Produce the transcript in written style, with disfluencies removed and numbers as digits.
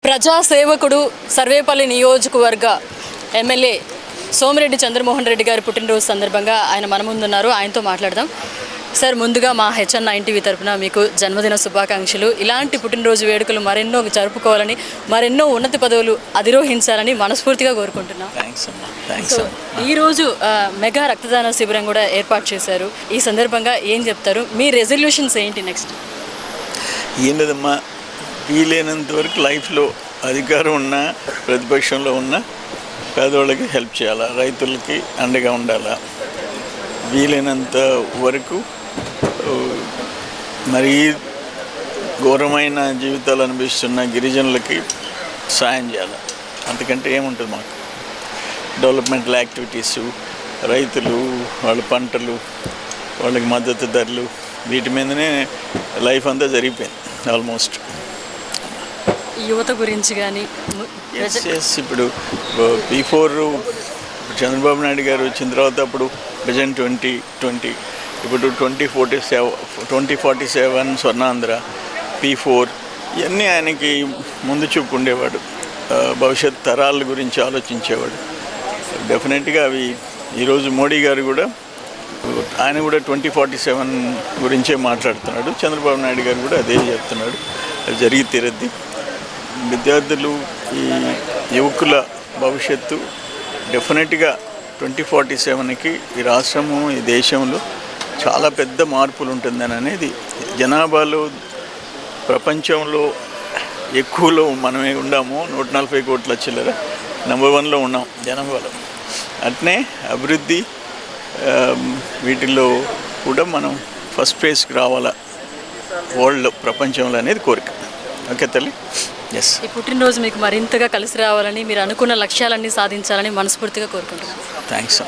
ప్రజాసేవకుడు సర్వేపల్లి నియోజకవర్గ ఎమ్మెల్యే సోమిరెడ్డి చంద్రమోహన్ రెడ్డి గారి పుట్టినరోజు సందర్భంగా ఆయన మన ముందున్నారు. ఆయనతో మాట్లాడదాం. సార్, ముందుగా మా HN9 TV తరపున మీకు జన్మదిన శుభాకాంక్షలు. ఇలాంటి పుట్టినరోజు వేడుకలు మరెన్నో జరుపుకోవాలని, మరెన్నో ఉన్నత పదవులు అధిరోహించాలని మనస్ఫూర్తిగా కోరుకుంటున్నాం. సో ఈరోజు మెగా రక్తదాన శిబిరం కూడా ఏర్పాటు చేశారు. ఈ సందర్భంగా ఏం చెప్తారు? మీ రెజల్యూషన్స్ ఏంటి నెక్స్ట్? ఏం లేదమ్మా, వీలైనంత వరకు లైఫ్లో అధికారం ఉన్నా ప్రతిపక్షంలో ఉన్నా పేదవాళ్ళకి హెల్ప్ చేయాలా, రైతులకి అండగా ఉండాలా, వీలైనంత వరకు మరీ ఘోరమైన జీవితాలు అనుభవిస్తున్న గిరిజనులకి సాయం చేయాలి. అంతకంటే ఏముంటుంది మాకు? డెవలప్మెంటల్ యాక్టివిటీస్, రైతులు, వాళ్ళ పంటలు, వాళ్ళకి మద్దతు ధరలు, వీటి మీదనే లైఫ్ అంతా జరిగిపోయింది ఆల్మోస్ట్. యువత గురించి కానీ ఇప్పుడు బిఫోర్ చంద్రబాబు నాయుడు గారు వచ్చిన తర్వాత అప్పుడు విజన్ 2020, ఇప్పుడు 2047 స్వర్ణాంధ్ర, P4 ఇవన్నీ ఆయనకి ముందు చూపు ఉండేవాడు. భవిష్యత్ తరాల గురించి ఆలోచించేవాడు. డెఫినెట్గా అవి ఈరోజు మోడీ గారు కూడా ఆయన కూడా 2047 గురించే మాట్లాడుతున్నాడు. చంద్రబాబు నాయుడు గారు కూడా అదే చెప్తున్నాడు. అది జరిగి తీరద్ది. విద్యార్థులు, ఈ యువకుల భవిష్యత్తు డెఫినెట్గా 2047కి ఈ రాష్ట్రము, ఈ దేశంలో చాలా పెద్ద మార్పులు ఉంటుందని అనేది జనాభాలో ప్రపంచంలో ఎక్కువలో మనమే ఉన్నాము. 140 కోట్ల చిల్లర నెంబర్ 1లో ఉన్నాం జనాభాలో. అట్నే అభివృద్ధి వీటిల్లో కూడా మనం ఫస్ట్ ప్లేస్కి రావాలా వరల్డ్లో, ప్రపంచంలో అనేది కోరిక. ఓకే తల్లి. ఎస్, ఈ పుట్టినరోజు మీకు మరింతగా కలిసి రావాలని, మీరు అనుకున్న లక్ష్యాలన్నీ సాధించాలని మనస్ఫూర్తిగా కోరుకుంటున్నాను. థ్యాంక్స్.